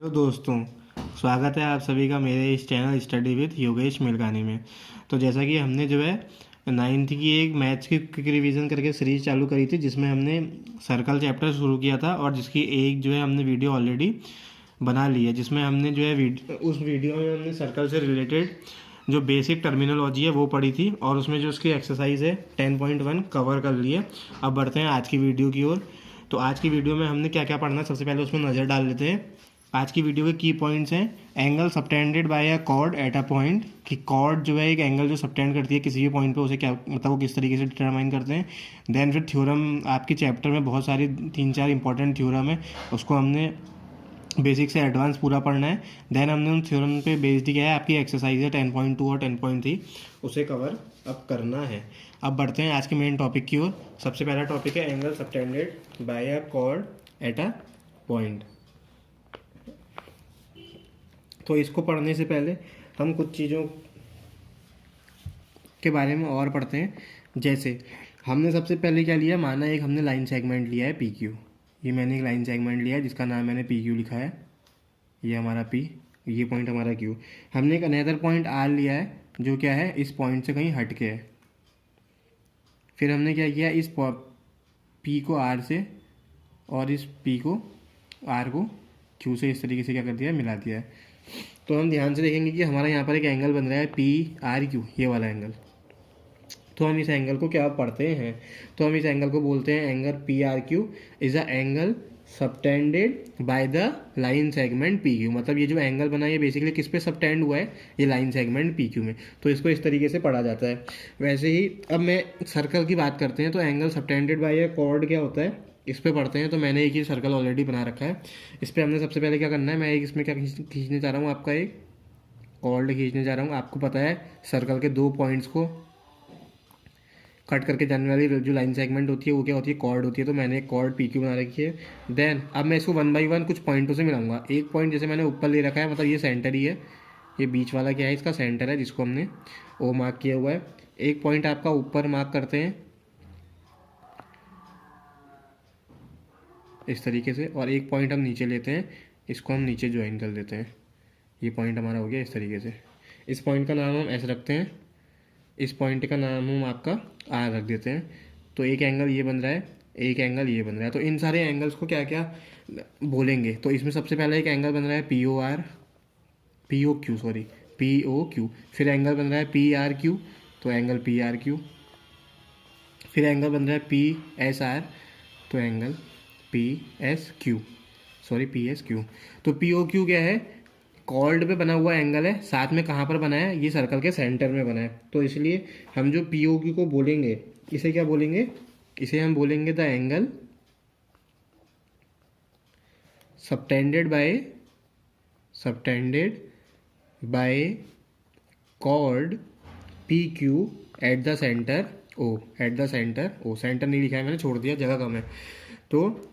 Hello दोस्तों, स्वागत है आप सभी का मेरे इस चैनल स्टडी विद योगेश मिलगानी में। तो जैसा कि हमने जो है नाइन्थ की एक मैथ्स की क्विक रिवीजन करके सीरीज चालू करी थी, जिसमें हमने सर्कल चैप्टर शुरू किया था और जिसकी एक जो है हमने वीडियो ऑलरेडी बना ली है, जिसमें हमने जो है उस वीडियो में हमने सर्कल से रिलेटेड जो बेसिक टर्मिनोलॉजी है वो पढ़ी थी और उसमें जो उसकी एक्सरसाइज है 10.1 कवर कर लिए। अब बढ़ते हैं आज की वीडियो की ओर। तो आज की वीडियो में हमने क्या क्या पढ़ना है सबसे पहले उसमें नज़र डाल लेते हैं। आज की वीडियो के की पॉइंट्स हैं angle subtended bye a cord at a point, कि कॉर्ड जो है एक एंगल जो सबटेंड करती है किसी भी पॉइंट पे, उसे क्या मतलब वो किस तरीके से डिटरमाइन करते हैं। देन फिर थ्योरम, आपकी चैप्टर में बहुत सारी 3-4 इंपॉर्टेंट थ्योरम है, उसको हमने बेसिक से एडवांस पूरा पढ़ना है। देन हमने उन थ्योरम पे बेस्ड किया है आपकी एक्सरसाइज है 10.2 और 10.3, उसे कवर अब करना है। अब बढ़ते हैं आज के मेन टॉपिक की ओर। सबसे पहला टॉपिक है angle subtended bye a cord at a point. तो इसको पढ़ने से पहले हम कुछ चीज़ों के बारे में और पढ़ते हैं। जैसे हमने सबसे पहले क्या लिया, माना एक हमने लाइन सेगमेंट लिया है पी क्यू। ये मैंने एक लाइन सेगमेंट लिया है जिसका नाम मैंने पी क्यू लिखा है, ये हमारा पी, ये पॉइंट हमारा क्यू। हमने एक अनदर पॉइंट आर लिया है जो क्या है इस पॉइंट से कहीं हट के है। फिर हमने क्या किया, इस पी को आर से और इस पी को आर को क्यू से इस तरीके से क्या कर दिया, मिला दिया है। तो हम ध्यान से देखेंगे कि हमारा यहाँ पर एक एंगल बन रहा है पी आर क्यू, ये वाला एंगल। तो हम इस एंगल को क्या पढ़ते हैं, तो हम इस एंगल को बोलते हैं angle P R Q is a angle subtended by the line segment P Q. मतलब ये जो एंगल बना है ये बेसिकली किस पे सबटेंड हुआ है, ये लाइन सेगमेंट पी क्यू में। तो इसको इस तरीके से पढ़ा जाता है। वैसे ही अब मैं सर्कल की बात करते हैं, तो एंगल सबटेंडेड बाय अ कॉर्ड क्या होता है, इस पे पढ़ते हैं। तो मैंने एक ही सर्कल ऑलरेडी बना रखा है। इस पर हमने सबसे पहले क्या करना है, मैं एक इसमें क्या खींचने चाह रहा हूँ, आपका एक कॉर्ड खींचने जा रहा हूँ। आपको पता है सर्कल के दो पॉइंट्स को कट करके जाने वाली जो लाइन सेगमेंट होती है वो क्या होती है, कॉर्ड होती है। तो मैंने एक कॉर्ड पी क्यू बना रखी है। देन अब मैं इसको 1 बाई 1 कुछ पॉइंटों से मिलाऊंगा। एक पॉइंट जैसे मैंने ऊपर ले रखा है, मतलब ये सेंटर ही है, ये बीच वाला क्या है, इसका सेंटर है जिसको हमने ओ मार्क किया हुआ है। एक पॉइंट आपका ऊपर मार्क करते हैं इस तरीके से, और एक पॉइंट हम नीचे लेते हैं, इसको हम नीचे ज्वाइन कर देते हैं। ये पॉइंट हमारा हो गया इस तरीके से। इस पॉइंट का नाम हम ऐसे रखते हैं, इस पॉइंट का नाम हम आपका आर रख देते हैं। तो एक एंगल ये बन रहा है, एक एंगल ये बन रहा है। तो इन सारे एंगल्स को क्या क्या बोलेंगे, तो इसमें सबसे पहले एक एंगल बन रहा है P O R, P O Q sorry, P O Q. फिर एंगल बन रहा है पी आर क्यू, तो एंगल पी आर क्यू। फिर एंगल बन रहा है पी एस आर, तो angle P S Q, sorry P S Q. तो पी ओ क्यू क्या है, कॉर्ड पे बना हुआ एंगल है, साथ में कहाँ पर बना है, ये सर्कल के सेंटर में बना है। तो इसलिए हम जो पी ओ क्यू को बोलेंगे, इसे क्या बोलेंगे, इसे हम बोलेंगे the angle subtended by chord P Q at the centre O, at the centre O. Centre नहीं लिखा है मैंने, छोड़ दिया, जगह कम है। तो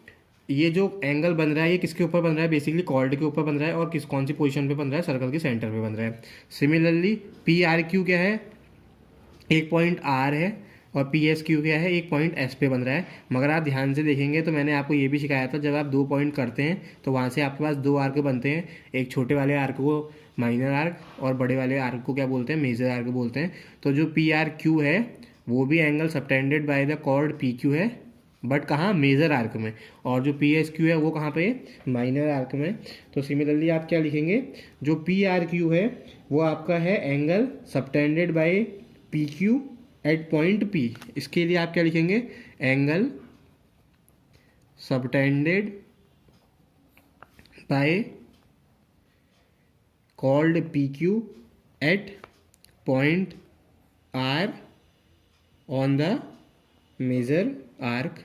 ये जो एंगल बन रहा है ये किसके ऊपर बन रहा है, बेसिकली कॉर्ड के ऊपर बन रहा है, और कौन सी पोजीशन पे बन रहा है, सर्कल के सेंटर पे बन रहा है। सिमिलरली पी आर क्यू क्या है, एक पॉइंट आर है, और पी एस क्यू क्या है, एक पॉइंट एस पे बन रहा है। मगर आप ध्यान से देखेंगे तो मैंने आपको ये भी सिखाया था, जब आप दो पॉइंट करते हैं तो वहाँ से आपके पास दो आर्क बनते हैं। एक छोटे वाले आर्क को माइनर आर्क और बड़े वाले आर्क को क्या बोलते हैं, मेजर आर्क बोलते हैं। तो जो पी आर क्यू है वो भी angle subtended by the chord P Q है, बट कहाँ, मेजर आर्क में। और जो पी एस क्यू है वो कहाँ पे, माइनर आर्क में। तो सिमिलरली आप क्या लिखेंगे, जो पी आर क्यू है वो आपका है angle subtended by P Q at point P. इसके लिए आप क्या लिखेंगे, angle subtended by chord P Q at point R on the major arc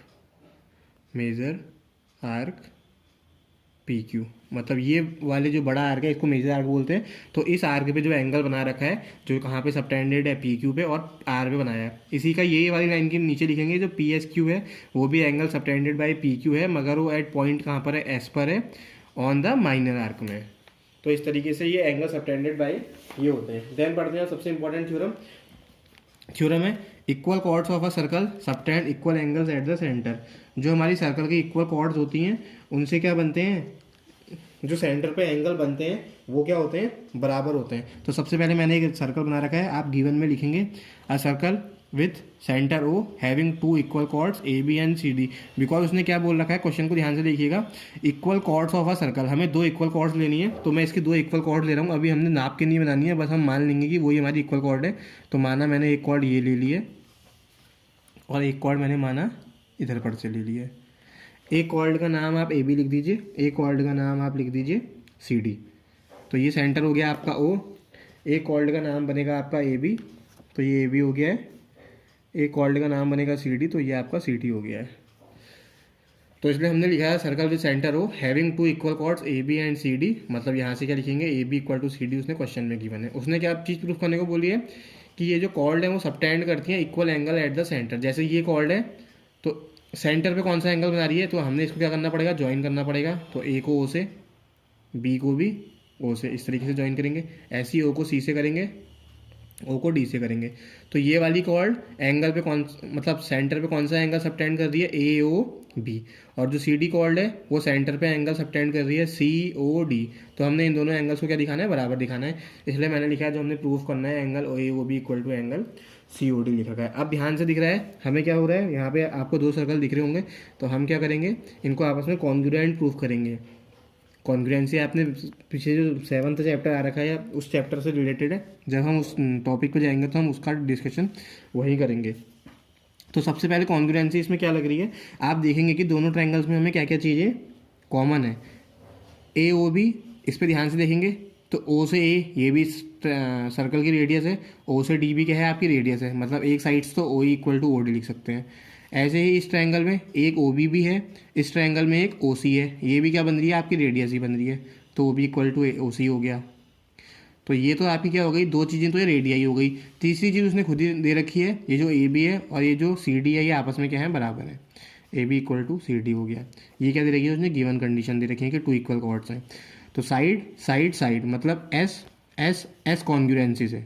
P Q. मतलब ये वाले जो बड़ा आर्क है इसको मेजर आर्क बोलते हैं। तो इस आर्क पे जो एंगल बना रखा है, जो कहाँ पे सबटेंडेड है, पी क्यू पे और आर पे बनाया है, इसी का ये वाली लाइन के नीचे लिखेंगे जो पी एस क्यू है वो भी angle subtended by P Q है, मगर वो एट पॉइंट कहाँ पर है, एस पर है, ऑन द माइनर आर्क में। तो इस तरीके से ये एंगल सबटेंडेड बाई ये होते हैं। देन पढ़ते हैं सबसे इंपॉर्टेंट थ्योरम है equal chords of a circle subtend equal angles at the centre. जो हमारी सर्कल की इक्वल कॉर्ड्स होती हैं उनसे क्या बनते हैं, जो सेंटर पे एंगल बनते हैं वो क्या होते हैं, बराबर होते हैं। तो सबसे पहले मैंने एक सर्कल बना रखा है, आप गिवन में लिखेंगे a circle with centre O having two equal chords A B and C D. Because उसने क्या बोल रखा है, क्वेश्चन को ध्यान से देखिएगा, equal chords of a circle, हमें दो इक्वल कॉर्ड्स लेनी है, तो मैं इसकी दो इक्वल कॉर्ड ले रहा हूँ। अभी हमने नाप के नहीं बनानी है, बस हम मान लेंगे कि वही हमारी इक्वल कॉर्ड है। तो माना मैंने एक कॉर्ड ये ले लिए और एक कॉर्ड मैंने माना इधर पर से ले लिया। एक कॉर्ड का नाम आप ए बी लिख दीजिए, एक कॉर्ड का नाम आप लिख दीजिए सी डी। तो ये सेंटर हो गया आपका ओ, एक कॉर्ड का नाम बनेगा आपका ए बी, तो ये ए बी हो गया है। एक कॉर्ड का नाम बनेगा सी डी, तो ये आपका सी डी हो गया है। तो इसलिए हमने लिखा है circle with centre O having two equal chords A B and C D. मतलब यहाँ से क्या लिखेंगे, A B equal to C D उसने क्वेश्चन में गिवन है। उसने क्या चीज़ प्रूफ करने को बोली है कि ये जो कॉर्ड है वो सबटेंड करती है equal angle eight the centre. जैसे ये कॉर्ड है तो सेंटर पे कौन सा एंगल बना रही है, तो हमने इसको क्या करना पड़ेगा, ज्वाइन करना पड़ेगा। तो ए को ओ से, बी को भी ओ से, इस तरीके से ज्वाइन करेंगे। ऐसे ही ओ को सी से करेंगे, ओ को डी से करेंगे। तो ये वाली कॉर्ड एंगल पे कौन, मतलब सेंटर पे कौन सा एंगल सबटेंड कर रही है, ए ओ बी। और जो सी डी कॉर्ड है वो सेंटर पे एंगल सबटेंड कर रही है सी ओ डी। तो हमने इन दोनों एंगल्स को क्या दिखाना है, बराबर दिखाना है। इसलिए मैंने लिखा है जो हमने प्रूफ करना है angle A O B equal to angle C O D लिखा है। अब ध्यान से दिख रहा है हमें क्या हो रहा है, यहाँ पे आपको दो सर्कल दिख रहे होंगे। तो हम क्या करेंगे, इनको आपस में कॉन्ग्रुएंट प्रूफ करेंगे। कॉन्ग्रुएंसी आपने पीछे जो 7th चैप्टर आ रखा है उस चैप्टर से रिलेटेड है, जब हम उस टॉपिक पे जाएंगे तो हम उसका डिस्कशन वहीं करेंगे। तो सबसे पहले कॉन्ग्रुएंसी इसमें क्या लग रही है, आप देखेंगे कि दोनों ट्रायंगल्स में हमें क्या क्या चीज़ें कॉमन है। ए ओ बी, इस पर ध्यान से देखेंगे तो ओ से ए ये भी सर्कल की रेडियस है, ओ से डी भी क्या है आपकी रेडियस है, मतलब एक साइड्स तो O equal to O D लिख सकते हैं। ऐसे ही इस ट्रायंगल में एक ओ बी भी है, इस ट्रायंगल में एक ओ सी है, ये भी क्या बन रही है आपकी रेडियस ही बन रही है, तो O B equal to O C हो गया। तो ये तो आपकी क्या हो गई, दो चीज़ें तो ये रेडियाई हो गई। तीसरी चीज़ उसने खुद ही दे रखी है, ये जो ए बी है और ये जो सी डी है ये आपस में क्या है, बराबर है। A B equal to C D हो गया। ये क्या दे रखी है उसने, गिवन कंडीशन दे रखी है कि टू इक्वल कॉर्ड्स हैं। तो साइड साइड साइड मतलब एस एस एस कॉन्ग्रुएंसी से,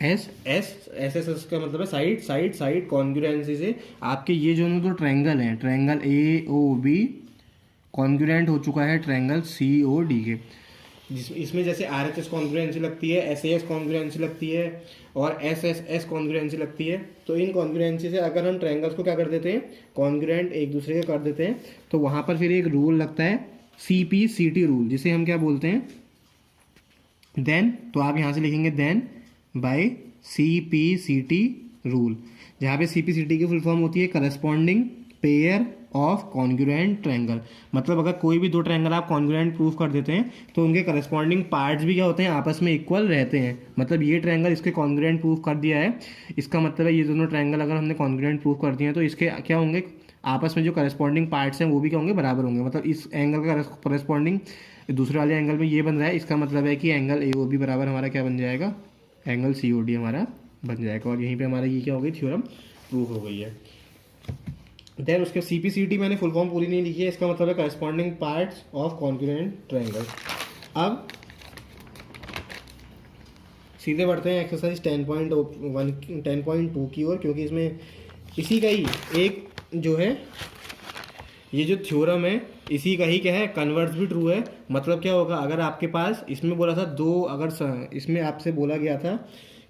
S S S S S का मतलब है साइड साइड साइड कॉन्ग्रुएंसी से आपके ये जो दो ट्रायंगल हैं, triangle A O B congruent हो चुका है ट्रायंगल सी ओ डी के। इसमें जैसे आर एच एस कॉन्ग्रुएंसी लगती है, एस ए एस कॉन्ग्रुएंसी लगती है और एस एस एस कॉन्ग्रुएंसी लगती है। तो इन कॉन्ग्रुएंसी से अगर हम ट्रायंगल्स को क्या कर देते हैं, कॉन्ग्रुएंट एक दूसरे के कर देते हैं, तो वहाँ पर फिर एक रूल लगता है C P C T rule, जिसे हम क्या बोलते हैं, देन। तो आप यहाँ से लिखेंगे then by C P C T rule, जहाँ पे सी पी सी टी की फुल फॉर्म होती है corresponding pair of congruent triangle. मतलब अगर कोई भी दो ट्रायंगल आप कॉन्ग्रुएंट प्रूफ कर देते हैं तो उनके करस्पॉन्डिंग पार्ट्स भी क्या होते हैं, आपस में इक्वल रहते हैं। मतलब ये ट्रायंगल इसके कॉन्ग्रुएंट प्रूफ कर दिया है, इसका मतलब है ये दोनों ट्रायंगल अगर हमने कॉन्ग्रुएंट प्रूफ कर दिए हैं तो इसके क्या होंगे, आपस में जो करस्पॉन्डिंग पार्ट्स हैं वो भी क्या होंगे, बराबर होंगे। मतलब इस एंगल का करस्पॉन्डिंग दूसरे वाले एंगल में ये बन रहा है, इसका मतलब है कि एंगल ए ओ बी बराबर हमारा क्या बन जाएगा, एंगल सी ओ डी हमारा बन जाएगा। और यहीं पे हमारा ये क्या हो गई, थ्योरम प्रूफ हो गई है। देन उसके सी पी सी टी मैंने फुल फॉर्म पूरी नहीं लिखी है, इसका मतलब है corresponding parts of congruent triangle. अब सीधे बढ़ते हैं एक्सरसाइज 10.2 की ओर, क्योंकि इसमें इसी का ही एक जो है, ये जो थ्योरम है इसी का ही क्या है, कन्वर्स भी ट्रू है। मतलब क्या होगा, अगर आपके पास इसमें बोला था दो, अगर इसमें आपसे बोला गया था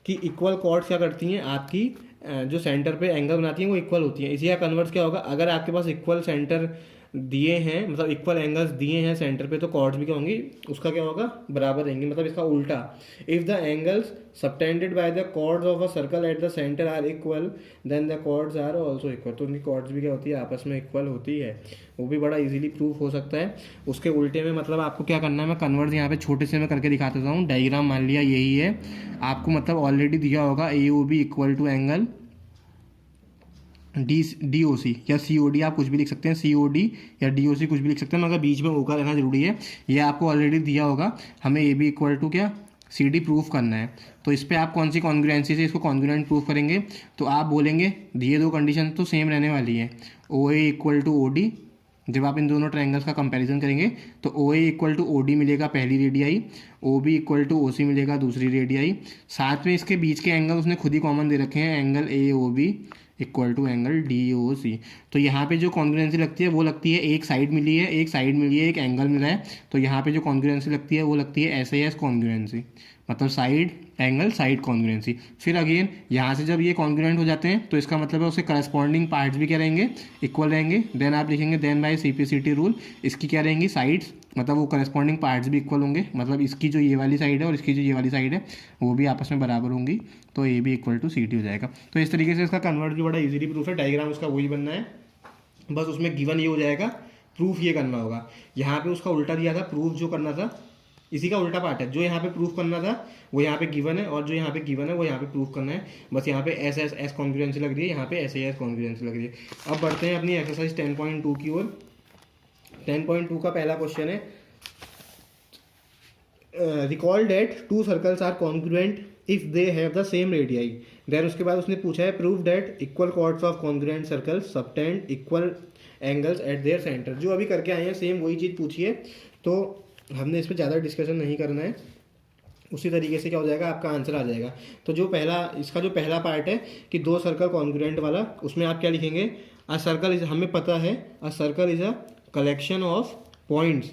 कि इक्वल कॉर्ड्स क्या करती हैं, आपकी जो सेंटर पे एंगल बनाती हैं वो इक्वल होती हैं। इसी का कन्वर्स क्या होगा, अगर आपके पास इक्वल सेंटर दिए हैं, मतलब इक्वल एंगल्स दिए हैं सेंटर पे, तो कॉर्ड्स भी क्या होंगी, उसका क्या होगा, बराबर रहेंगे। मतलब इसका उल्टा, if the angles subtended by the chords of a circle at the centre are equal then the chords are also equal. तो उनकी कॉर्ड्स भी क्या होती है, आपस में इक्वल होती है। वो भी बड़ा इजीली प्रूफ हो सकता है। उसके उल्टे में मतलब आपको क्या करना है, मैं कन्वर्स यहाँ पे छोटे से मैं करके दिखा देता हूँ। डायग्राम मान लिया यही है, आपको मतलब ऑलरेडी दिया होगा A O B equal to angle D O C या सी ओ डी, आप कुछ भी लिख सकते हैं, सी ओ डी या डी ओ सी कुछ भी लिख सकते हैं, मगर बीच में ओ का रहना जरूरी है। ये आपको ऑलरेडी दिया होगा, हमें ए बी इक्वल टू क्या सी डी प्रूफ करना है। तो इस पर आप कौन सी कॉन्ग्रुएंसी से इसको कॉन्ग्रुएंट प्रूफ करेंगे, तो आप बोलेंगे दिए दो कंडीशन तो सेम रहने वाली है, O A equal to O D. जब आप इन दोनों ट्रायंगल्स का कंपैरिजन करेंगे तो O A equal to O D मिलेगा पहली radii, O B equal to O C मिलेगा दूसरी रेडियाई। साथ में इसके बीच के एंगल उसने खुद ही कॉमन दे रखे हैं, angle A O B equal to angle DOC। तो यहाँ पे जो कॉन्ग्रुएंसी लगती है वो लगती है, एक साइड मिली है, एक साइड मिली है, एक एंगल मिला है, तो यहाँ पे जो कॉन्ग्रुएंसी लगती है वो लगती है SAS कॉन्ग्रुएंसी, मतलब साइड एंगल साइड कॉन्ग्रुएंसी। फिर अगेन यहाँ से जब ये कॉन्ग्रुएंट हो जाते हैं तो इसका मतलब है उसके करस्पॉन्डिंग पार्ट्स भी क्या रहेंगे, इक्वल रहेंगे। देन आप लिखेंगे देन बाय CP/CT रूल, इसकी क्या रहेंगी साइड्स, मतलब वो करस्पॉन्डिंग पार्ट्स भी इक्वल होंगे, मतलब इसकी जो ये वाली साइड है और इसकी जो ये वाली साइड है वो भी आपस में बराबर होंगी, तो ये भी इक्वल टू CT हो जाएगा। तो इस तरीके से इसका कन्वर्ट भी बड़ा इजीली प्रूफ है, डायग्राम उसका वही बनना है, बस उसमें गिवन ये हो जाएगा, प्रूफ ये करना होगा। यहाँ पे उसका उल्टा दिया था, प्रूफ जो करना था इसी का उल्टा पार्ट है, जो यहाँ पे प्रूफ करना था वो यहाँ पे गिवन है, और जो यहाँ पे गिवन है वो यहाँ पे प्रूफ करना है। बस यहाँ पे SS कॉन्ग्रुएंसी लग रही है, यहाँ पे SAS कॉन्ग्रुएंसी लग रही है। अब बढ़ते हैं अपनी एक्सरसाइज 10.2 की ओर। 10.2 का पहला क्वेश्चन है, recall that two circles are congruent if they have the same radii. देन उसके बाद उसने पूछा है prove that equal chords of congruent circles subtend equal angles at their centre. जो अभी करके आए हैं सेम वही चीज़ पूछी है, तो हमने इस पर ज़्यादा डिस्कशन नहीं करना है, उसी तरीके से क्या हो जाएगा आपका आंसर आ जाएगा। तो जो पहला इसका जो पहला पार्ट है कि दो सर्कल कॉन्ग्रुएंट वाला, उसमें आप क्या लिखेंगे, अ सर्कल इज, हमें पता है a circle is a collection of points,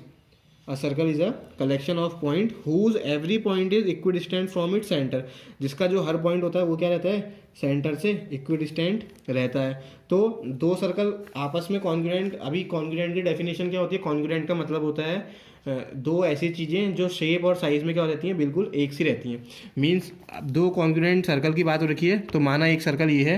a circle is a collection of point whose every point is equidistant from it centre. जिसका जो हर पॉइंट होता है वो क्या रहता है, सेंटर से इक्विडिस्टेंट रहता है। तो दो सर्कल आपस में कॉन्ग्रुएंट, अभी कॉन्ग्रुएंट की डेफिनेशन क्या होती है, कॉन्ग्रुएंट का मतलब होता है दो ऐसी चीज़ें जो शेप और साइज में क्या हो जाती हैं, बिल्कुल एक सी रहती हैं। मीन्स दो कॉन्ग्रुएंट सर्कल की बात हो रखी है, तो माना एक सर्कल ये है,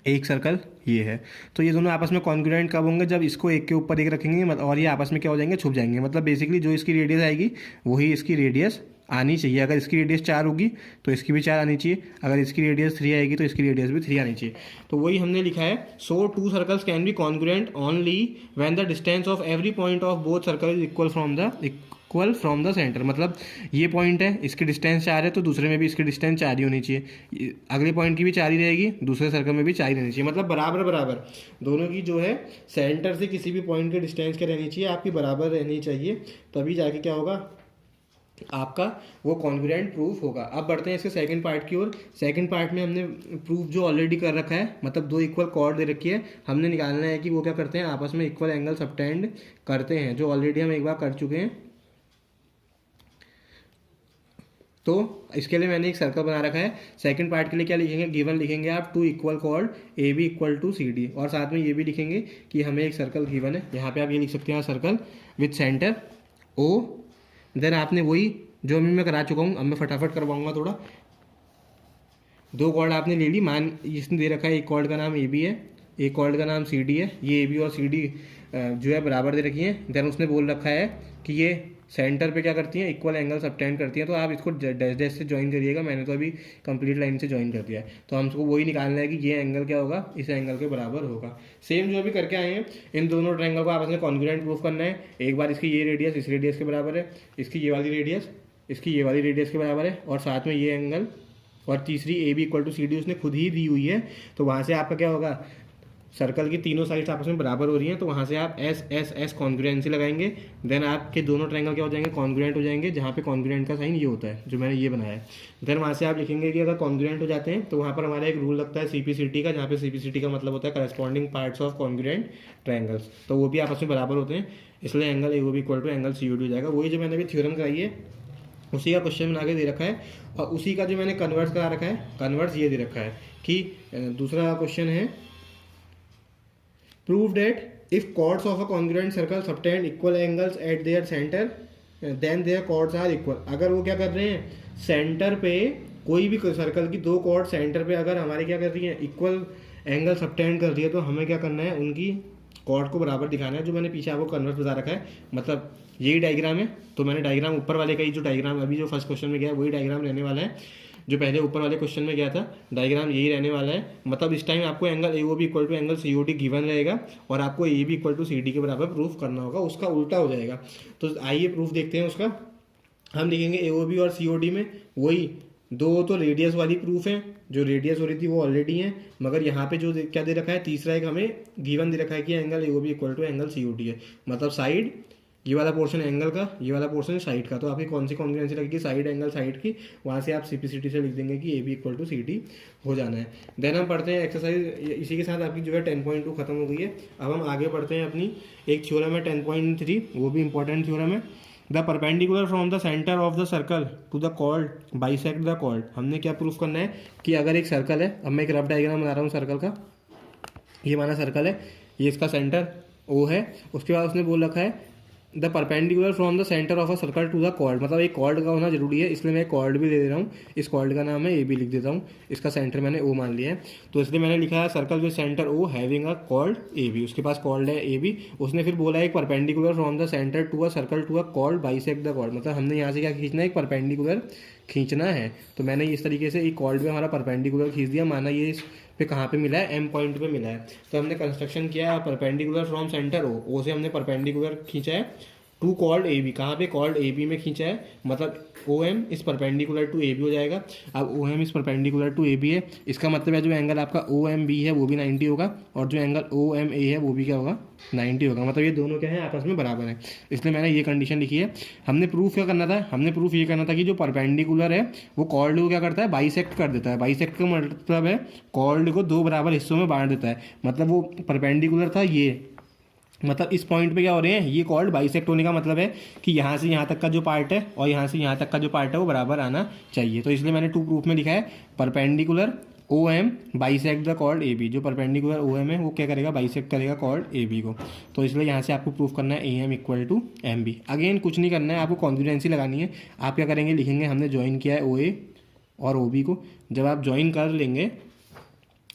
एक सर्कल ये है, तो ये दोनों आपस में कॉन्ग्रुएंट कब होंगे, जब इसको एक के ऊपर एक रखेंगे और ये आपस में क्या हो जाएंगे, छुप जाएंगे। मतलब बेसिकली जो इसकी रेडियस आएगी वही इसकी रेडियस आनी चाहिए। अगर इसकी रेडियस 4 होगी तो इसकी भी 4 आनी चाहिए, अगर इसकी रेडियस 3 आएगी तो इसकी रेडियस भी 3 आनी चाहिए। तो वही हमने लिखा है, so two circles can be congruent only when the distance of every point of both circle is equal from the centre. मतलब ये पॉइंट है, इसकी डिस्टेंस 4 है, तो दूसरे में भी इसकी डिस्टेंस 4 ही होनी चाहिए, अगले पॉइंट की भी 4 ही रहेगी, दूसरे सर्कल में भी 4 ही रहनी चाहिए। मतलब बराबर बराबर दोनों की जो है सेंटर से किसी भी पॉइंट की डिस्टेंस क्या रहनी चाहिए, आपकी बराबर रहनी चाहिए, तभी जाके क्या होगा आपका वो कॉन्ग्रुएंट प्रूफ होगा। अब बढ़ते हैं इसके सेकंड पार्ट की ओर। सेकंड पार्ट में हमने प्रूफ जो ऑलरेडी कर रखा है, मतलब दो इक्वल कॉर्ड दे रखी है, हमने निकालना है कि वो क्या करते हैं, आपस में इक्वल एंगल सबटेंड करते हैं, जो ऑलरेडी हम एक बार कर चुके हैं। तो इसके लिए मैंने एक सर्कल बना रखा है। सेकंड पार्ट के लिए क्या लिखेंगे, गिवन लिखेंगे आप two equal chord AB equal to CD, और साथ में ये भी लिखेंगे कि हमें एक सर्कल गिवन है। यहाँ पे आप ये लिख सकते हैं circle with centre O। Then आपने वही जो अभी मैं करा चुका हूँ, अब मैं फटाफट करवाऊंगा थोड़ा। दो कॉर्ड आपने ले ली, मान इसने दे रखा है एक कॉर्ड का नाम AB है, एक कॉर्ड का नाम CD है, ये AB और CD जो है बराबर दे रखी है। देन उसने बोल रखा है कि ये सेंटर पे क्या करती हैं, इक्वल एंगल सबटेंड करती हैं। तो आप इसको डैश डैश से ज्वाइन करिएगा, मैंने तो अभी कंप्लीट लाइन से ज्वाइन कर दिया है। तो हमको वही निकालना है कि ये एंगल क्या होगा, इस एंगल के बराबर होगा। सेम जो अभी करके आए हैं, इन दोनों ट्रायंगल को आपस में कॉन्ग्रुएंट प्रूफ करना है। एक बार इसकी ये रेडियस इस रेडियस के बराबर है, इसकी ये वाली रेडियस इसकी ये वाली रेडियस के बराबर है, और साथ में ये एंगल, और तीसरी AB इक्वल टू CD उसने खुद ही दी हुई है। तो वहाँ से आपका क्या होगा, सर्कल की तीनों साइड्स आपस में बराबर हो रही हैं, तो वहाँ से आप S कॉन्ग्रुएंसी लगाएंगे। देन आपके दोनों ट्रायंगल क्या हो जाएंगे, कॉन्ग्रुएंट हो जाएंगे, जहाँ पे कॉन्ग्रुएंट का साइन ये होता है जो मैंने ये बनाया है। देन वहाँ से आप लिखेंगे कि अगर कॉन्ग्रुएंट हो जाते हैं तो वहाँ पर हमारा एक रूल लगता है CP/CT का, जहाँ पे CP/CT का मतलब होता है corresponding parts of congruent triangles, तो वो भी आपस में बराबर होते हैं, इसलिए angle AOB equal to angle COD हो जाएगा। वही जो मैंने अभी थ्योरम कराई है उसी का क्वेश्चन बना के दे रखा है, और उसी का जो मैंने कन्वर्स करा रखा है, कन्वर्स ये दे रखा है कि दूसरा क्वेश्चन है, prove that if chords of a congruent circle subtend equal angles at their centre then their chords are equal. अगर वो क्या कर रहे हैं, सेंटर पे कोई भी सर्कल की दो कॉर्ड सेंटर पे अगर हमारे क्या कर रही है, इक्वल एंगल सबटेंड कर रही है, तो हमें क्या करना है, उनकी कॉर्ड को बराबर दिखाना है। जो मैंने पीछे आपको कन्वर्स बता रखा है, मतलब यही डायग्राम है, तो मैंने डायग्राम ऊपर वाले का ही जो डायग्राम अभी जो फर्स्ट क्वेश्चन में गया है वही डायग्राम रहने वाला है, जो पहले ऊपर वाले क्वेश्चन में गया था डायग्राम यही रहने वाला है। मतलब इस टाइम आपको angle AOB equal to angle COD given रहेगा, और आपको AB इक्वल टू CD के बराबर प्रूफ करना होगा, उसका उल्टा हो जाएगा। तो आइए प्रूफ देखते हैं उसका। हम लिखेंगे AOB और COD में वही दो तो रेडियस वाली प्रूफ है, जो रेडियस हो रही थी वो ऑलरेडी है, मगर यहाँ पे जो क्या दे रखा है, तीसरा एक हमें गिवन दे रखा है कि angle AOB equal to angle COD है, मतलब साइड ये वाला पोर्शन एंगल का, ये वाला पोर्शन साइड का, तो आपकी कौन सी कॉन्ग्रुएंसी लगेगी, साइड एंगल साइड की, वहाँ से आप सीपीसीटी से लिख देंगे कि A B equal to C T हो जाना है। देन हम पढ़ते हैं एक्सरसाइज, इसी के साथ आपकी जो है 10.2 खत्म हो गई है। अब हम आगे बढ़ते हैं अपनी एक थ्योरम है 10.3, वो भी इंपॉर्टेंट थ्योरम है। The perpendicular from the centre of the circle to the chord bisect the chord. हमने क्या प्रूफ करना है कि अगर एक सर्कल है, अब मैं एक रफ डायग्राम बना रहा हूँ सर्कल का, ये माना सर्कल है, ये इसका सेंटर ओ है, उसके बाद उसने बोल रखा है the perpendicular from the centre of a circle to the chord, मतलब एक कॉर्ड का होना जरूरी है, इसलिए मैं एक कॉर्ड भी दे रहा हूँ, इस कॉर्ड का नाम है ए बी लिख देता हूँ, इसका सेंटर मैंने ओ मान लिया है, तो इसलिए मैंने लिखा है circle with centre O having a chord A B, उसके पास कॉर्ड है ए बी। उसने फिर बोला है एक perpendicular from the centre to a circle to a chord bisect the chord, मतलब हमने यहाँ से क्या खींचना है, एक परपेंडिकुलर खींचना है। तो मैंने इस तरीके से एक कॉर्ड में हमारा परपेंडिकुलर खींच दिया, माना ये इस पे कहाँ पे मिला है, एम पॉइंट पे मिला है, तो हमने कंस्ट्रक्शन किया है परपेंडिकुलर फ्रॉम सेंटर ओ से हमने परपेंडिकुलर खींचा है टू कॉल्ड ए बी, कहाँ पे कॉल्ड ए बी में खींचा है, मतलब ओ एम इस परपेंडिकुलर टू ए बी हो जाएगा। अब ओ एम इस परपेंडिकुलर टू ए बी है, इसका मतलब है जो एंगल आपका ओ एम बी है वो भी 90 होगा, और जो एंगल ओ एम ए है वो भी क्या होगा, 90 होगा, मतलब ये दोनों क्या है, आपस में बराबर है, इसलिए मैंने ये कंडीशन लिखी है। हमने प्रूफ क्या करना था, हमने प्रूफ ये करना था कि जो परपेंडिकुलर है वो कॉर्ड को क्या करता है, बाइसेक्ट कर देता है। बाइसेक्ट का मतलब है कॉर्ड को दो बराबर हिस्सों में बांट देता है, मतलब वो परपेंडिकुलर था ये, मतलब इस पॉइंट पे क्या हो रहे हैं, ये कॉर्ड बाइसेक्ट होने का मतलब है कि यहाँ से यहाँ तक का जो पार्ट है और यहाँ से यहाँ तक का जो पार्ट है वो बराबर आना चाहिए। तो इसलिए मैंने टू प्रूफ में लिखा है perpendicular O M bisect the chord A B, जो परपेंडिकुलर ओ एम है वो क्या करेगा, बाइसेक्ट करेगा कॉर्ड ए बी को। तो इसलिए यहाँ से आपको प्रूफ करना है A M equal to M B. Again कुछ नहीं करना है, आपको कॉन्ग्रुएंसी लगानी है। आप क्या करेंगे, लिखेंगे हमने ज्वाइन किया है ओ ए और ओ बी को। जब आप ज्वाइन कर लेंगे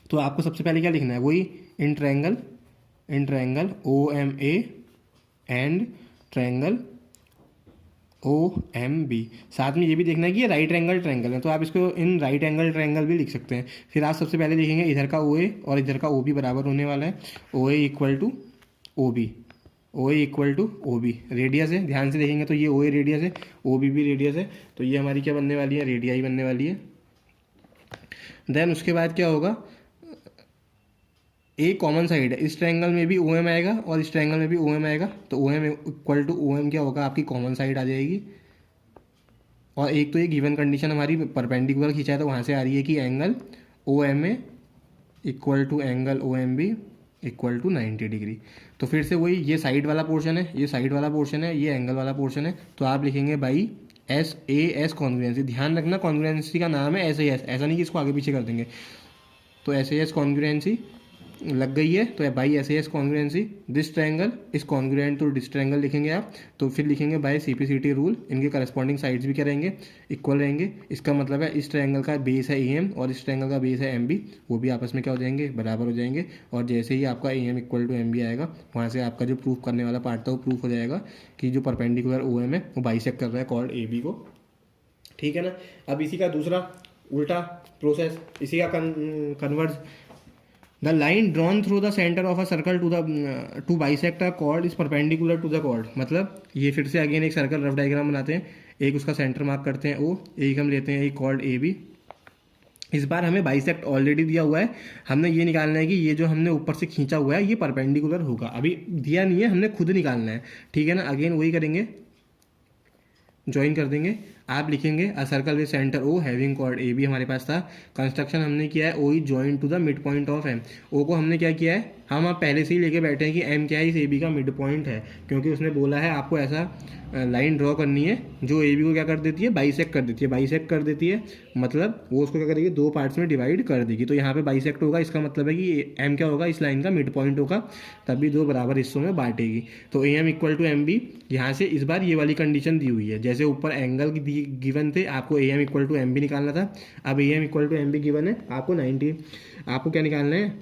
तो आपको सबसे पहले क्या लिखना है, वही in triangle O M A and triangle O M B. साथ में ये भी देखना है कि ये राइट एंगल ट्रायंगल है, तो आप इसको इन राइट एंगल ट्रायंगल भी लिख सकते हैं। फिर आप सबसे पहले लिखेंगे इधर का ओ ए और इधर का ओ बी बराबर होने वाला है, O A equal to O B, O A equal to O B. Radius है, ध्यान से देखेंगे तो ये ओ ए रेडियस है, ओ बी भी रेडियस है, तो ये हमारी क्या बनने वाली है, रेडियाई बनने वाली है। देन उसके बाद क्या होगा, एक कॉमन साइड है, इस ट्रायंगल में भी ओ एम आएगा और इस ट्रायंगल में भी ओ एम आएगा, तो O M equal to O M क्या होगा, आपकी कॉमन साइड आ जाएगी। और एक तो ये गिवन कंडीशन हमारी परपेंडिकुलर खींचा है तो वहाँ से आ रही है कि angle O M A equal to angle O M B equal to 90 degree. तो फिर से वही, ये साइड वाला पोर्शन है, ये साइड वाला पोर्शन है, ये एंगल वाला पोर्शन है, तो आप लिखेंगे by S A S congruency. ध्यान रखना कॉन्ग्रुएंसी का नाम है एस ए एस, ऐसा नहीं कि इसको आगे पीछे कर देंगे। तो एस ए एस कॉन्ग्रुएंसी लग गई है, तो by S A S congruency this triangle is congruent to this triangle लिखेंगे आप। तो फिर लिखेंगे बाय सीपीसीटी रूल, इनके करस्पॉन्डिंग साइड्स भी क्या रहेंगे, इक्वल रहेंगे। इसका मतलब है इस ट्रायंगल का बेस है ए एम और इस ट्रायंगल का बेस है एम बी, वो भी आपस में क्या हो जाएंगे, बराबर हो जाएंगे। और जैसे ही आपका A M equal to M B आएगा, वहाँ से आपका जो प्रूफ करने वाला पार्ट था वो प्रूफ हो जाएगा कि जो परपेंडिकुलर ओ एम है वो बाइसेक्ट कर रहा है कॉर्ड ए बी को। ठीक है ना। अब इसी का दूसरा उल्टा प्रोसेस, इसी का converse, the line drawn through the centre of a circle to bisect a chord is perpendicular to the chord. मतलब ये फिर से अगेन एक सर्कल रफ डायग्राम बनाते हैं, एक उसका सेंटर मार्क करते हैं ओ, एक हम लेते हैं एक कॉर्ड ए बी। इस बार हमें बाइसेक्ट ऑलरेडी दिया हुआ है, हमने ये निकालना है कि ये जो हमने ऊपर से खींचा हुआ है ये परपेंडिकुलर होगा, अभी दिया नहीं है, हमने खुद निकालना है। ठीक है ना। अगेन वही करेंगे, ज्वाइन कर देंगे। आप लिखेंगे a circle with centre O having chord A B, हमारे पास था। कंस्ट्रक्शन हमने किया है O is join to the mid point of M. O को हमने क्या किया है, हम आप पहले से ही लेके बैठे हैं कि एम क्या है, इस ए बी का मिड पॉइंट है, क्योंकि उसने बोला है आपको ऐसा लाइन ड्रॉ करनी है जो ए बी को क्या कर देती है, बाइसेक्ट कर देती है। बाइसेक्ट कर देती है मतलब वो उसको क्या करेगी, दो पार्ट्स में डिवाइड कर देगी। तो यहाँ पे बाइसेक्ट होगा, इसका मतलब है कि एम क्या होगा, इस लाइन का मिड पॉइंट होगा, तभी दो बराबर हिस्सों में बांटेगी। तो A M equal to M B, यहाँ से इस बार ये वाली कंडीशन दी हुई है, जैसे ऊपर एंगल गिवन थे, आपको A M equal to M B निकालना था। अब A M equal to M B given है, आपको 90, आपको क्या निकालना है,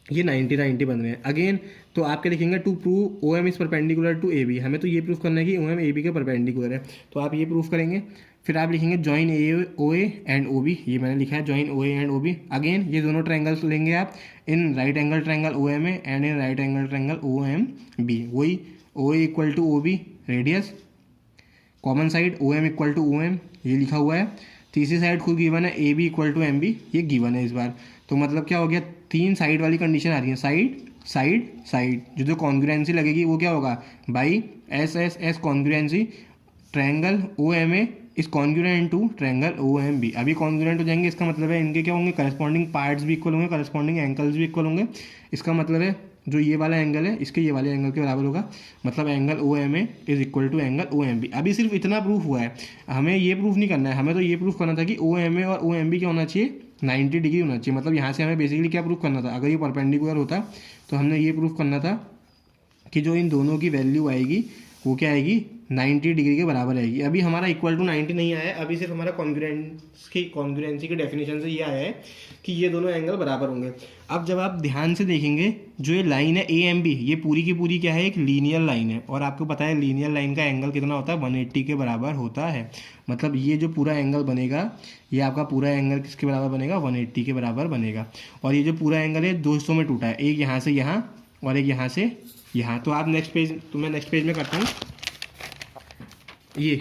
ये 90 बन रहे हैं। अगेन तो आप क्या लिखेंगे, to prove O M is perpendicular to A B, हमें तो ये प्रूफ करना है कि ओ एम ए बी के परपेंडिकुलर है, तो आप ये प्रूफ करेंगे। फिर आप लिखेंगे join O A and O B, ये मैंने लिखा है join O A and O B. Again ये दोनों ट्रायंगल्स लेंगे आप, in right angle triangle O M A and in right angle triangle O M B. वही O A equal to O B radius, common side O M equal to O M, ये लिखा हुआ है। तीसरी side खुद given है A B equal to M B, ये given है इस बार। तो मतलब क्या हो गया, तीन साइड वाली कंडीशन आ रही है, साइड साइड साइड जो कॉन्ग्रुएंसी लगेगी वो क्या होगा, by S S S congruency triangle O M A is congruent to triangle O M B. अभी कॉन्ग्रुएंट हो जाएंगे, इसका मतलब है इनके क्या होंगे, करस्पॉन्डिंग पार्ट्स भी इक्वल होंगे, करस्पॉन्डिंग एंगल्स भी इक्वल होंगे। इसका मतलब है जो ये वाला एंगल है इसके ये वाले एंगल के बराबर होगा, मतलब angle O M A is equal to angle O M B. अभी सिर्फ इतना प्रूफ हुआ है, हमें ये प्रूफ नहीं करना है, हमें तो ये प्रूफ करना था कि ओ एम ए और ओ एम बी क्या होना चाहिए, 90 डिग्री होना चाहिए। मतलब यहाँ से हमें बेसिकली क्या प्रूफ करना था, अगर ये परपेंडिकुलर होता तो हमने ये प्रूफ करना था कि जो इन दोनों की वैल्यू आएगी वो क्या आएगी, 90 डिग्री के बराबर आएगी। अभी हमारा इक्वल टू 90 नहीं आया है, अभी सिर्फ हमारा कॉन्ग्रुएंसी की डेफिनेशन से ये आया है कि ये दोनों एंगल बराबर होंगे। अब जब आप ध्यान से देखेंगे जो ये लाइन है ए एम बी, ये पूरी की पूरी क्या है, एक लीनियर लाइन है, और आपको पता है लीनियर लाइन का एंगल कितना होता है, 180 के बराबर होता है। मतलब ये जो पूरा एंगल बनेगा, ये आपका पूरा एंगल किसके बराबर बनेगा, 180 के बराबर बनेगा। और ये जो पूरा एंगल है 2 हिस्सों में टूटा है, एक यहाँ से यहाँ और एक यहाँ से यहाँ। तो आप नेक्स्ट पेज, तो मैं नेक्स्ट पेज में करता हूँ, ये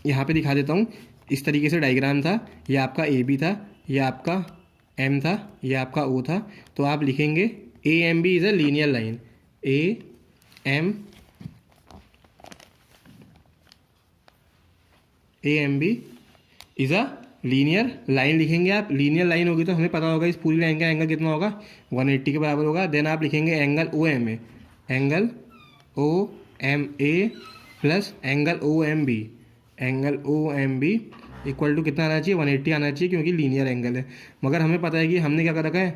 यहाँ पे दिखा देता हूँ। इस तरीके से डायग्राम था, ये आपका ए बी था, ये आपका एम था, ये आपका ओ था। तो आप लिखेंगे A M B is a linear line, A M B is a linear line लिखेंगे आप। लीनियर लाइन होगी तो हमें पता होगा इस पूरी लाइन का एंगल कितना होगा, 180 के बराबर होगा। देन आप लिखेंगे angle O M A, angle O M A plus angle O M B, angle O M B equal to कितना आना चाहिए, 180 आना चाहिए, क्योंकि लीनियर एंगल है। मगर हमें पता है कि हमने क्या कर रखा है,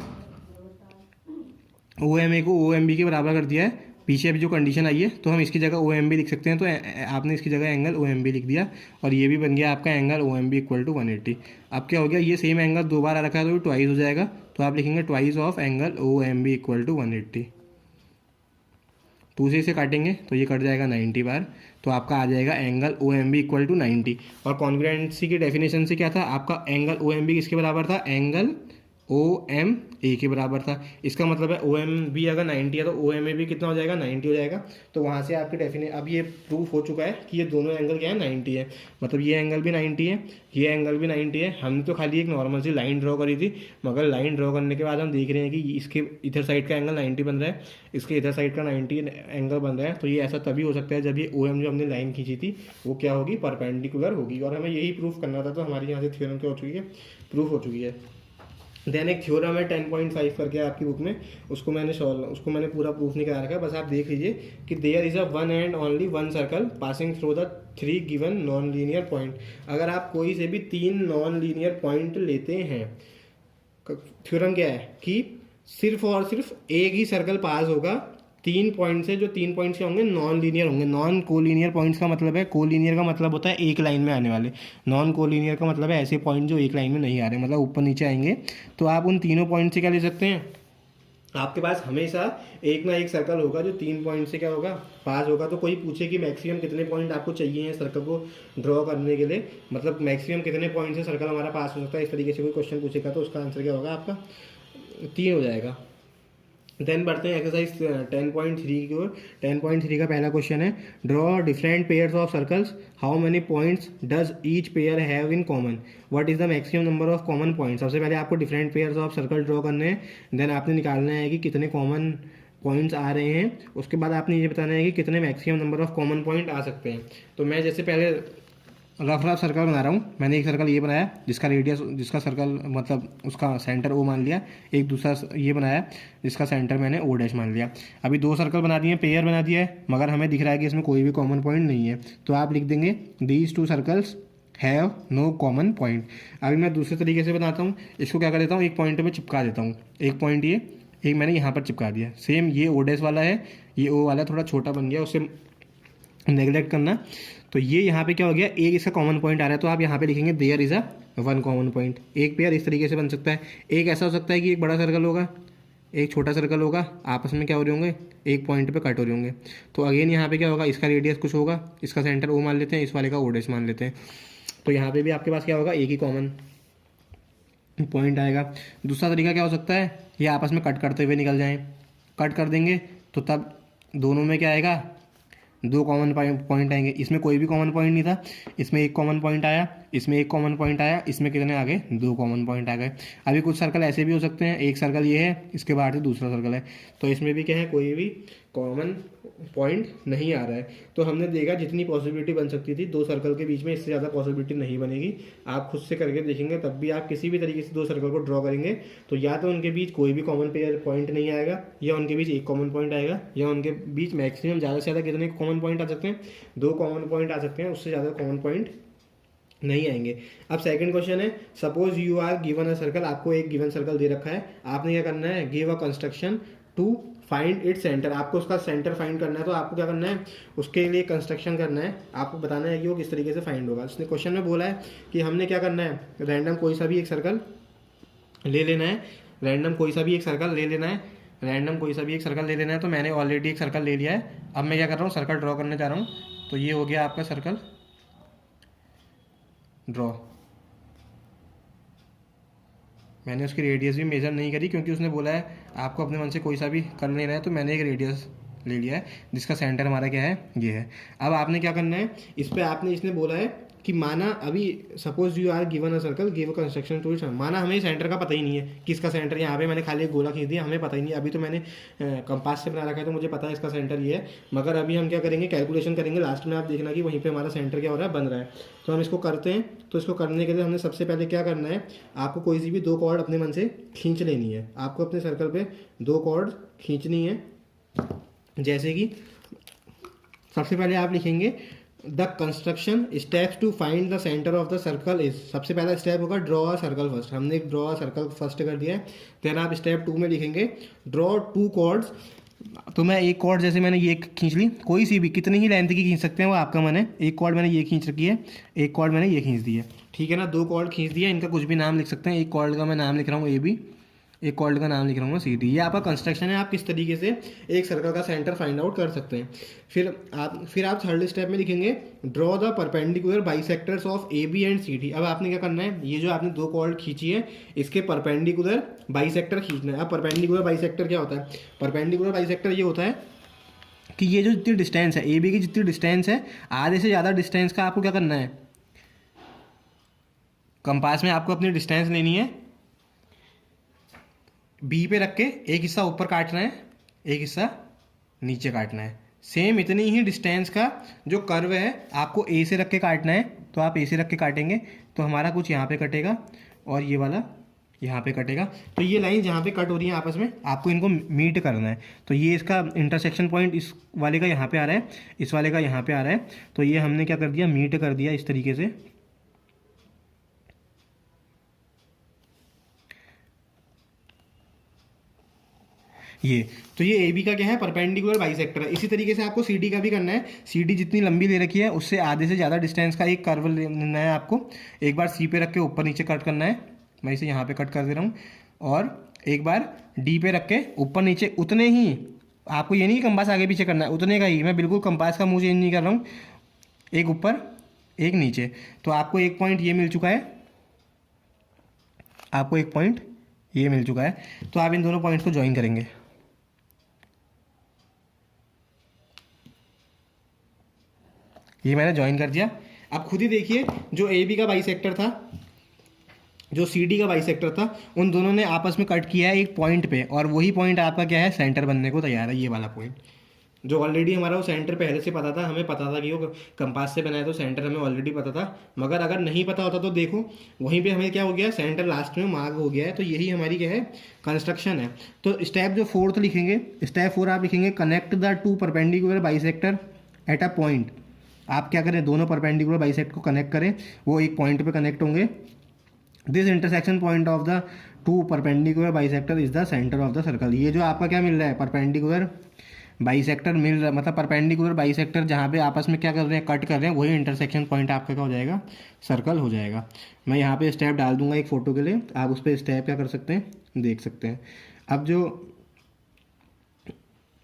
ओ एम ए को ओ एम बी के बराबर कर दिया है। पीछे अभी जो कंडीशन आई है तो हम इसकी जगह ओ एम बी लिख सकते हैं, तो आपने इसकी जगह एंगल ओ एम बी लिख दिया, और ये भी बन गया आपका angle O M B equal to 180। अब क्या हो गया, ये सेम एंगल 2 बार आ रखा है तो ट्वाइस हो जाएगा, तो आप लिखेंगे twice of angle O M B equal to 180। 2 से इसे काटेंगे तो ये कट जाएगा 90 बार, तो आपका आ जाएगा angle O M B equal to 90। और कॉन्ग्रुएंसी की डेफिनेशन से क्या था, आपका एंगल ओ एम बी किसके बराबर था, एंगल ओ एम ए के बराबर था। इसका मतलब है ओ एम बी अगर 90 है तो ओ एम ए भी कितना हो जाएगा, 90 हो जाएगा। तो वहाँ से आपकी अब ये प्रूफ हो चुका है कि ये दोनों एंगल क्या है, 90 है। मतलब ये एंगल भी 90 है, ये एंगल भी 90 है। हमने तो खाली एक नॉर्मल सी लाइन ड्रॉ करी थी, मगर लाइन ड्रॉ करने के बाद हम देख रहे हैं कि इसके इधर साइड का एंगल 90 बन रहा है, इसके इधर साइड का 90 एंगल बन रहा है। तो ये ऐसा तभी हो सकता है जब ये ओ एम जो हमने लाइन खींची थी वो क्या होगी, परपेंडिकुलर होगी। और हमें यही प्रूफ करना था, तो हमारी यहाँ से थ्योरम क्या हो चुकी है, प्रूफ हो चुकी है। देन एक थ्योरम है 10.5 करके आपकी बुक में, उसको मैंने पूरा प्रूफ नहीं करा रखा है, बस आप देख लीजिए कि there is a one and only one circle passing through the 3 given non linear point. अगर आप कोई से भी 3 नॉन लीनियर पॉइंट लेते हैं, थ्योरम क्या है कि सिर्फ और सिर्फ एक ही सर्कल पास होगा 3 पॉइंट से, जो 3 पॉइंट्स क्या होंगे, नॉन लीनियर होंगे। नॉन कोलीनियर पॉइंट्स का मतलब है, कोलीनियर का मतलब होता है एक लाइन में आने वाले, नॉन कोलीनियर का मतलब है ऐसे पॉइंट जो एक लाइन में नहीं आ रहे, मतलब ऊपर नीचे आएंगे। तो आप उन तीनों पॉइंट से क्या ले सकते हैं, आपके पास हमेशा एक ना एक सर्कल होगा जो 3 पॉइंट से क्या होगा, पास होगा। तो कोई पूछे कि मैक्सिमम कितने पॉइंट आपको चाहिए हैं सर्कल को ड्रॉ करने के लिए, मतलब मैक्सिमम कितने पॉइंट से सर्कल हमारा पास हो सकता है, इस तरीके से कोई क्वेश्चन पूछेगा तो उसका आंसर क्या होगा, आपका 3 हो जाएगा। देन बढ़ते हैं एक्सरसाइज 10.3 की ओर। 10.3 का पहला क्वेश्चन है, draw different pairs of circles, how many points does each pair have in common, what is the maximum number of common points. सबसे पहले आपको different pairs of circle draw करने हैं, देन आपने निकालना है कि कितने कॉमन पॉइंट्स आ रहे हैं, उसके बाद आपने ये बताना है कि कितने maximum number of common point आ सकते हैं। तो मैं जैसे पहले रफ सर्कल बना रहा हूँ, मैंने एक सर्कल ये बनाया जिसका रेडियस, जिसका सर्कल मतलब उसका सेंटर ओ मान लिया, एक दूसरा ये बनाया जिसका सेंटर मैंने ओ डैश मान लिया। अभी 2 सर्कल बना दिए, पेयर बना दिया है, मगर हमें दिख रहा है कि इसमें कोई भी कॉमन पॉइंट नहीं है, तो आप लिख देंगे these 2 circles have no common point. अभी मैं दूसरे तरीके से बनाता हूँ, इसको क्या कर देता हूँ, एक पॉइंट में चिपका देता हूँ, एक पॉइंट ये, एक मैंने यहाँ पर चिपका दिया। सेम ये ओ डैश वाला है, ये ओ वाला थोड़ा छोटा बन गया, उससे नेगलेक्ट करना। तो ये यहाँ पे क्या हो गया, एक इसका कॉमन पॉइंट आ रहा है, तो आप यहाँ पे लिखेंगे there is a one common point. एक पेयर इस तरीके से बन सकता है, एक ऐसा हो सकता है कि एक बड़ा सर्कल होगा, एक छोटा सर्कल होगा, आपस में क्या हो रहे होंगे, एक पॉइंट पे कट हो रहे होंगे। तो अगेन यहाँ पे क्या होगा, इसका रेडियस कुछ होगा, इसका सेंटर ओ मान लेते हैं, इस वाले का ओ डैश मान लेते हैं। तो यहाँ पे भी आपके पास क्या होगा, एक ही कॉमन पॉइंट आएगा। दूसरा तरीका क्या हो सकता है, ये आपस में कट करते हुए निकल जाएँ, कट कर देंगे तो तब दोनों में क्या आएगा, 2 कॉमन पॉइंट आएंगे। इसमें कोई भी कॉमन पॉइंट नहीं था, इसमें एक कॉमन पॉइंट आया, इसमें एक कॉमन पॉइंट आया, इसमें कितने आ गए, 2 कॉमन पॉइंट आ गए। अभी कुछ सर्कल ऐसे भी हो सकते हैं, एक सर्कल ये है, इसके बाहर से दूसरा सर्कल है, तो इसमें भी क्या है, कोई भी कॉमन पॉइंट नहीं आ रहा है। तो हमने देखा जितनी पॉसिबिलिटी बन सकती थी 2 सर्कल के बीच में, इससे ज़्यादा पॉसिबिलिटी नहीं बनेगी। आप खुद से करके देखेंगे तब भी आप किसी भी तरीके से 2 सर्कल को ड्रॉ करेंगे तो या तो उनके बीच कोई भी कॉमन पेयर पॉइंट नहीं आएगा, या उनके बीच एक कॉमन पॉइंट आएगा, या उनके बीच मैक्सिमम ज़्यादा से ज़्यादा कितने कॉमन पॉइंट आ सकते हैं, 2 कॉमन पॉइंट आ सकते हैं, उससे ज़्यादा कॉमन पॉइंट नहीं आएंगे। अब सेकंड क्वेश्चन है, suppose you are given a circle, आपको एक गिवन सर्कल दे रखा है, आपने क्या करना है, give a construction to find it centre, आपको उसका सेंटर फाइंड करना है। तो आपको क्या करना है, उसके लिए कंस्ट्रक्शन करना है, आपको बताना है कि वो किस तरीके से फाइंड होगा। उसने क्वेश्चन में बोला है कि हमने क्या करना है, रैंडम कोई सा भी एक सर्कल ले लेना है, रैंडम कोई सा भी एक सर्कल ले लेना है, रैंडम कोई सा भी एक सर्कल ले लेना है। तो मैंने ऑलरेडी एक सर्कल ले लिया है, अब मैं क्या कर रहा हूँ, सर्कल ड्रॉ करने जा रहा हूँ। तो ये हो गया आपका सर्कल ड्रॉ। मैंने उसकी रेडियस भी मेजर नहीं करी क्योंकि उसने बोला है आपको अपने मन से कोई सा भी कर लेना है, तो मैंने एक रेडियस ले लिया है जिसका सेंटर हमारा क्या है, ये है। अब आपने क्या करना है, इस पर आपने इसने बोला है कि माना अभी suppose you are given a circle give a construction to it, माना हमें सेंटर का पता ही नहीं है किसका सेंटर, यहाँ पे मैंने खाली एक गोला खींच दिया, हमें पता ही नहीं, अभी तो मैंने कंपास से बना रखा है तो मुझे पता है इसका सेंटर ये है, मगर अभी हम क्या करेंगे, कैलकुलेशन करेंगे, लास्ट में आप देखना कि वहीं पे हमारा सेंटर क्या हो रहा है, बन रहा है। तो हम इसको करते हैं। तो इसको करने के लिए हमने सबसे पहले क्या करना है, आपको कोई सी भी 2 कॉर्ड अपने मन से खींच लेनी है, आपको अपने सर्कल पे 2 कॉर्ड खींचनी है। जैसे कि सबसे पहले आप लिखेंगे the construction steps to find the centre of the circle is, सबसे पहला स्टेप होगा ड्रॉ अ सर्कल फर्स्ट, हमने ड्रॉ अ सर्कल फर्स्ट कर दिया है। देन आप स्टेप 2 में लिखेंगे ड्रॉ 2 कॉर्ड्स। तो मैं एक कॉर्ड, जैसे मैंने ये खींच ली, कोई सी भी कितनी ही लेंथ की खींच सकते हैं, वो आपका मन है। एक कॉर्ड मैंने ये खींच रखी है, एक कॉर्ड मैंने ये खींच दी है, ठीक है ना। 2 कॉर्ड खींच दिया, इनका कुछ भी नाम लिख सकते हैं। एक कॉर्ड का मैं नाम लिख रहा हूँ AB, एक कॉर्ड का नाम लिख रहा हूँ CD। ये आपका कंस्ट्रक्शन है, आप किस तरीके से एक सर्कल का सेंटर फाइंड आउट कर सकते हैं। फिर आप थर्ड स्टेप में लिखेंगे draw the perpendicular bisectors of AB and CD। अब आपने क्या करना है, ये जो आपने 2 कॉर्ड खींची है इसके परपेंडिकुलर बाइसेक्टर खींचना है। अब परपेंडिकुलर बाइसेक्टर क्या होता है, परपेंडिकुलर बाइसेक्टर ये होता है कि ये जो जितनी डिस्टेंस है, AB की जितनी डिस्टेंस है, आधे से ज़्यादा डिस्टेंस का आपको क्या करना है, कंपास में आपको अपनी डिस्टेंस लेनी है, B पे रख के एक हिस्सा ऊपर काटना है, एक हिस्सा नीचे काटना है। सेम इतनी ही डिस्टेंस का जो कर्व है आपको A से रख के काटना है, तो आप A से रख के काटेंगे तो हमारा कुछ यहाँ पे कटेगा और ये वाला यहाँ पे कटेगा। तो ये लाइन जहाँ पे कट हो रही है आपस में, आपको इनको मीट करना है। तो ये इसका इंटरसेक्शन पॉइंट इस वाले का यहाँ पे आ रहा है, इस वाले का यहाँ पे आ रहा है, तो ये हमने क्या कर दिया, मीट कर दिया इस तरीके से। ये तो ये AB का क्या है, परपेंडिकुलर बाइसेक्टर है। इसी तरीके से आपको CD का भी करना है। CD जितनी लंबी ले रखी है उससे आधे से ज़्यादा डिस्टेंस का एक कर्व लेना है आपको, एक बार C पे रख के ऊपर नीचे कट करना है, मैं इसे यहाँ पे कट कर दे रहा हूँ, और एक बार D पे रख के ऊपर नीचे, उतने ही, आपको ये नहीं कि कंपास आगे पीछे करना है, उतने का ही, मैं बिल्कुल कंपास का मुँह चेंज नहीं कर रहा हूँ, एक ऊपर एक नीचे। तो आपको एक पॉइंट ये मिल चुका है, आपको एक पॉइंट ये मिल चुका है। तो आप इन दोनों पॉइंट्स को ज्वाइन करेंगे। ये मैंने ज्वाइन कर दिया। अब खुद ही देखिए, जो AB का बाइसेक्टर था, जो CD का बाइसेक्टर था, उन दोनों ने आपस में कट किया है एक पॉइंट पे, और वही पॉइंट आपका क्या है, सेंटर बनने को तैयार है। ये वाला पॉइंट जो ऑलरेडी हमारा वो सेंटर पहले से पता था, हमें पता था कि वो कंपास से बनाया, तो सेंटर हमें ऑलरेडी पता था। मगर अगर नहीं पता होता तो देखो वहीं पे हमें क्या हो गया, सेंटर लास्ट में मार्क हो गया है। तो यही हमारी क्या है, कंस्ट्रक्शन है। तो स्टेप जो 4th लिखेंगे, स्टेप 4 आप लिखेंगे connect the 2 perpendicular bisector at a point. आप क्या करें, दोनों परपेंडिकुलर बाइसेक्ट को कनेक्ट करें, वो एक पॉइंट पे कनेक्ट होंगे। This intersection point of the 2 perpendicular bisector is the centre of the circle. ये जो आपका क्या मिल रहा है, परपेंडिकुलर बाइसेक्टर मिल रहा है, मतलब परपेंडिकुलर बाइसेक्टर जहाँ पे आपस में क्या कर रहे हैं, कट कर रहे हैं, वही इंटरसेक्शन पॉइंट आपका क्या हो जाएगा, सर्कल हो जाएगा। मैं यहाँ पे स्टेप डाल दूंगा एक फ़ोटो के लिए, आप उस पर स्टेप क्या कर सकते हैं, देख सकते हैं। अब जो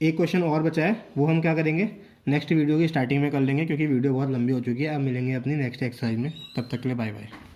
एक क्वेश्चन और बचा है वो हम क्या करेंगे, नेक्स्ट वीडियो की स्टार्टिंग में कर लेंगे, क्योंकि वीडियो बहुत लंबी हो चुकी है। अब मिलेंगे अपनी नेक्स्ट एक्सरसाइज में, तब तक के लिए बाय बाय।